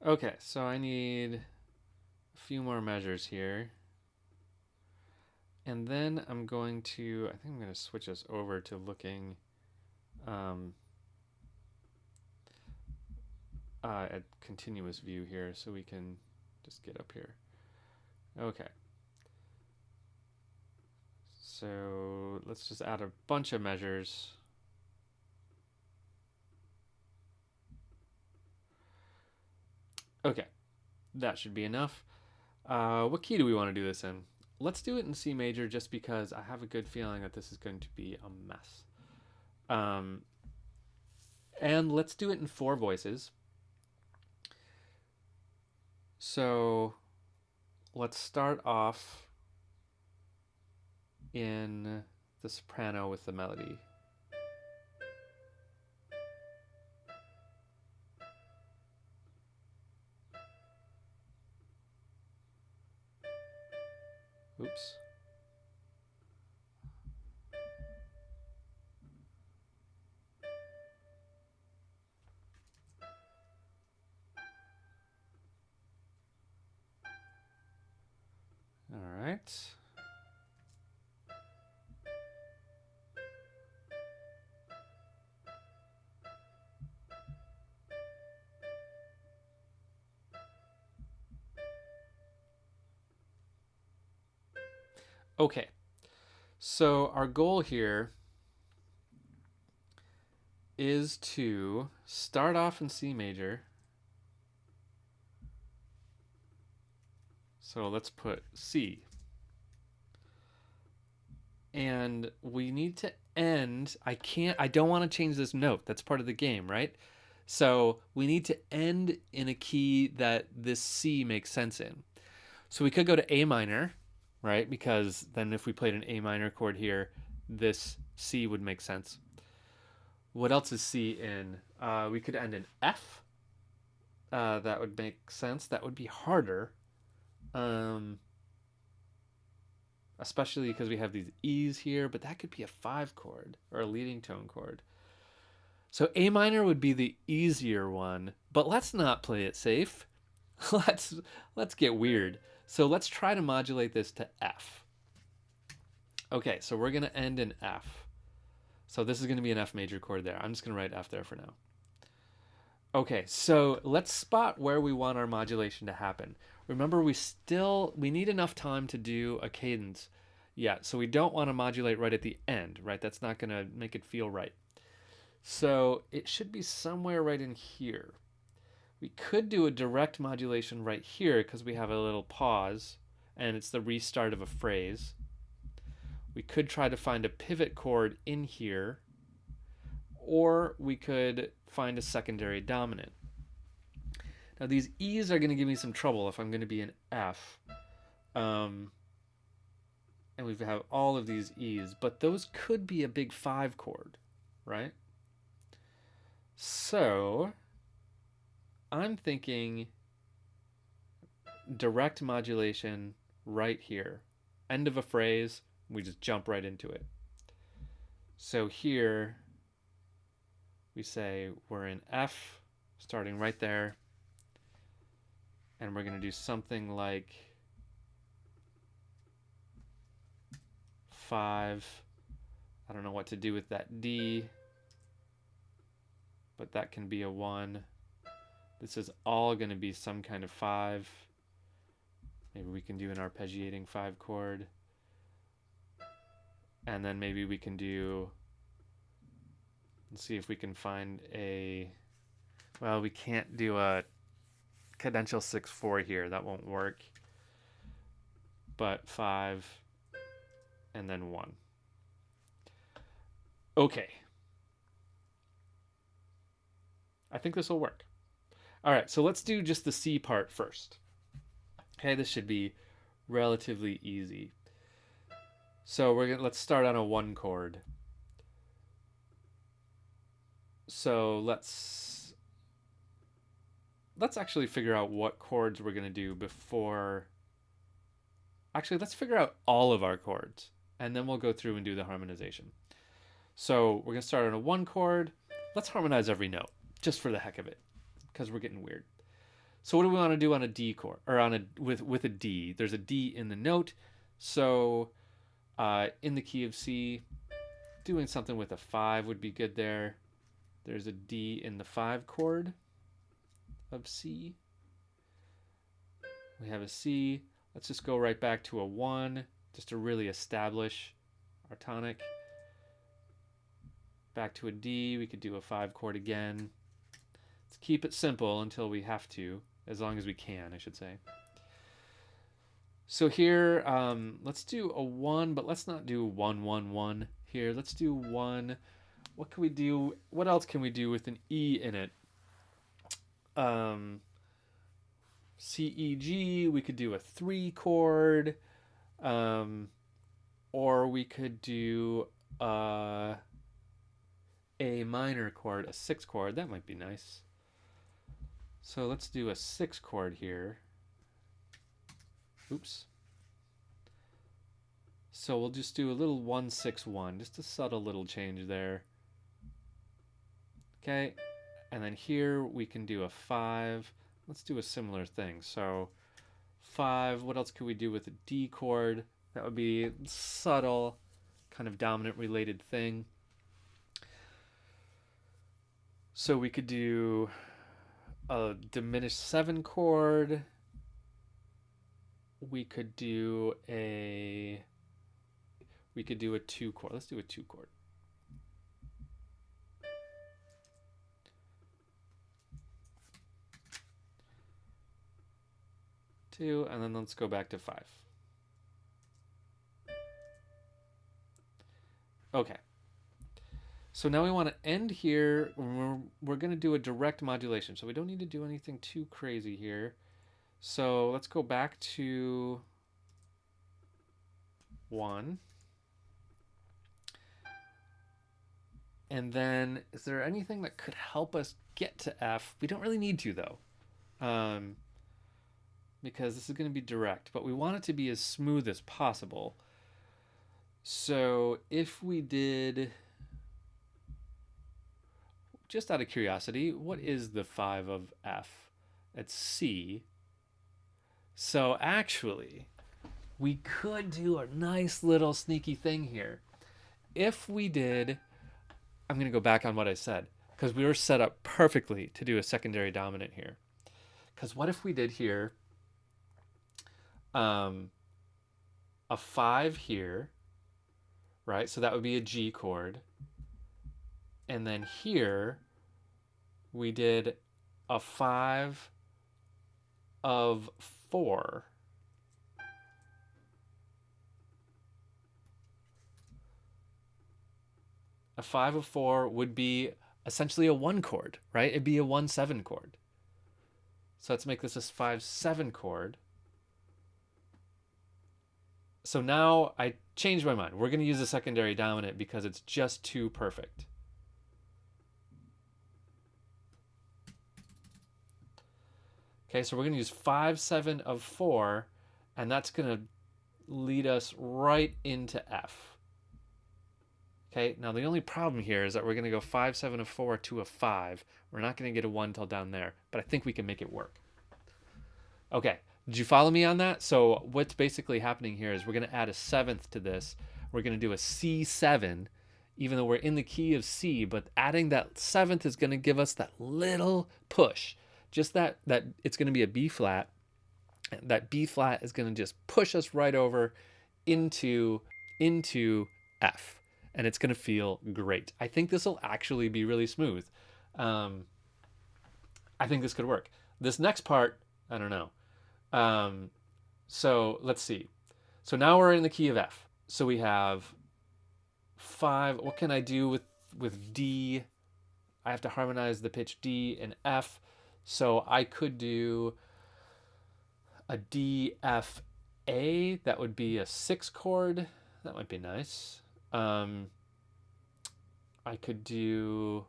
Okay, so I need a few more measures here. And then I'm going to, I think I'm going to switch us over to looking um, at continuous view here so we can just get up here. Okay. So let's just add a bunch of measures. Okay, that should be enough. What key do we want to do this in? Let's do it in C major just because I have a good feeling that this is going to be a mess. Um, and let's do it in four voices. So let's start off in the soprano with the melody. Oops. All right. Okay. So our goal here is to start off in C major. So let's put C. And we need to end. I don't want to change this note. That's part of the game, right? So we need to end in a key that this C makes sense in. So we could go to A minor, right? Because then if we played an A minor chord here, this C would make sense. What else is C in? We could end in F. That would make sense. That would be harder. Um, Especially because we have these E's here, but that could be a 5 chord or a leading tone chord. So A minor would be the easier one, but let's not play it safe. let's let's get weird. So let's try to modulate this to F. Okay, so we're going to end in F. So this is going to be an F major chord there. I'm just going to write F there for now. Okay, so let's spot where we want our modulation to happen. Remember, we need enough time to do a cadence. Yeah, so we don't want to modulate right at the end, right? That's not going to make it feel right. So it should be somewhere right in here. We could do a direct modulation right here because we have a little pause and it's the restart of a phrase. We could try to find a pivot chord in here, or we could find a secondary dominant. Now these E's are going to give me some trouble if I'm going to be in F. And we have all of these E's, but those could be a big 5 chord, right? So I'm thinking direct modulation right here. End of a phrase, we just jump right into it. So here we say we're in F, starting right there, and we're going to do something like 5. I don't know what to do with that D, but that can be a 1. This is all going to be some kind of 5. Maybe we can do an arpeggiating 5 chord. And then maybe we can do, let's see if we can find a, well, we can't do a cadential 6/4 here. That won't work. But 5 and then 1. Okay. I think this will work. All right, so let's do just the C part first. Okay, this should be relatively easy. So let's start on a 1 chord. So let's actually figure out what chords we're going to do before. Actually, let's figure out all of our chords, and then we'll go through and do the harmonization. So we're going to start on a 1 chord. Let's harmonize every note, just for the heck of it, because we're getting weird. So what do we want to do on a D chord or on a with a D? There's a D in the note, so in the key of C, doing something with a 5 would be good there. There's a D in the 5 chord of C. We have a C. Let's just go right back to a 1 just to really establish our tonic. Back to a D. We could do a 5 chord again. Let's keep it simple until we have to, as long as we can, I should say. So here, let's do a 1, but let's not do 1, 1, 1 here. Let's do 1. What can we do? What else can we do with an E in it? C, E, G, we could do a 3 chord. Or we could do a minor chord, a 6 chord. That might be nice. So let's do a 6 chord here. Oops. So we'll just do a little 1, 6, 1, just a subtle little change there. Okay, and then here we can do a 5. Let's do a similar thing. So 5, what else could we do with a D chord? That would be subtle, kind of dominant related thing. So we could do a diminished 7 chord. We could do a 2 chord. Let's do a 2 chord. Two, and then let's go back to 5. Okay. So now we want to end here. We're going to do a direct modulation. So we don't need to do anything too crazy here. So let's go back to 1. And then is there anything that could help us get to F? We don't really need to, though. Because this is going to be direct, but we want it to be as smooth as possible. So if we did, just out of curiosity, what is the 5 of F? It's C. So actually, we could do a nice little sneaky thing here. If we did, I'm going to go back on what I said, because we were set up perfectly to do a secondary dominant here. Because what if we did here a 5 here, right? So that would be a G chord. And then here we did a 5 of 4. A 5 of 4 would be essentially a 1 chord, right? It'd be a 1-7 chord. So let's make this a 5-7 chord. So now I changed my mind. We're going to use a secondary dominant because it's just too perfect. Okay, so we're going to use 5-7 of 4, and that's going to lead us right into F. Okay, now the only problem here is that we're going to go 5-7 of 4 to a 5. We're not going to get a 1 till down there, but I think we can make it work. Okay, did you follow me on that? So what's basically happening here is we're going to add a 7th to this. We're going to do a C7, even though we're in the key of C, but adding that 7th is going to give us that little push. Just that it's going to be a B flat. That B flat is going to just push us right over into F. And it's going to feel great. I think this will actually be really smooth. I think this could work. This next part, I don't know. So let's see. So now we're in the key of F. So we have 5. What can I do with D? I have to harmonize the pitch D and F. So I could do a D, F, A. That would be a 6 chord. That might be nice. I could do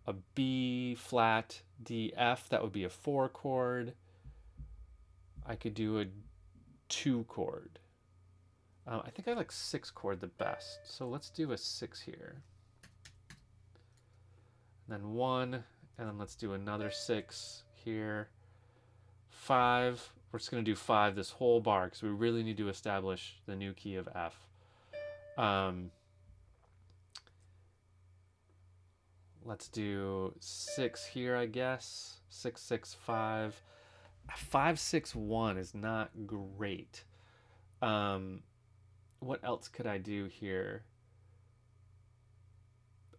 a B flat, D, F. That would be a 4 chord. I could do a 2 chord. I think I like 6 chord the best. So let's do a 6 here. And then 1 And then let's do another 6 here. 5. We're just going to do 5 this whole bar because we really need to establish the new key of F. Um, let's do 6 here, I guess. 6, 6, 5. 5, 6, 1 is not great. What else could I do here?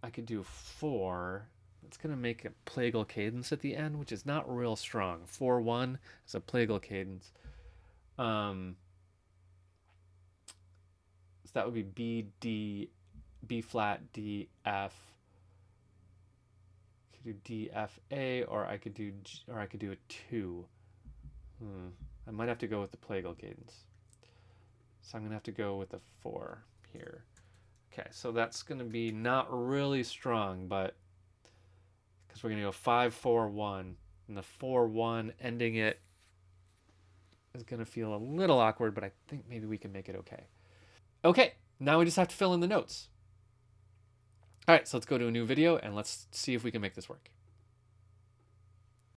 I could do 4. It's going to make a plagal cadence at the end, which is not real strong. 4, 1 is a plagal cadence. Um, so that would be B, D, B flat, D, F. I could do D, F, A, or I could do a 2. I might have to go with the plagal cadence. So I'm going to have to go with the 4 here. Okay, so that's going to be not really strong, but because we're going to go 5, 4, 1. And the 4, 1 ending it is going to feel a little awkward, but I think maybe we can make it okay. Okay, now we just have to fill in the notes. All right, so let's go to a new video and let's see if we can make this work.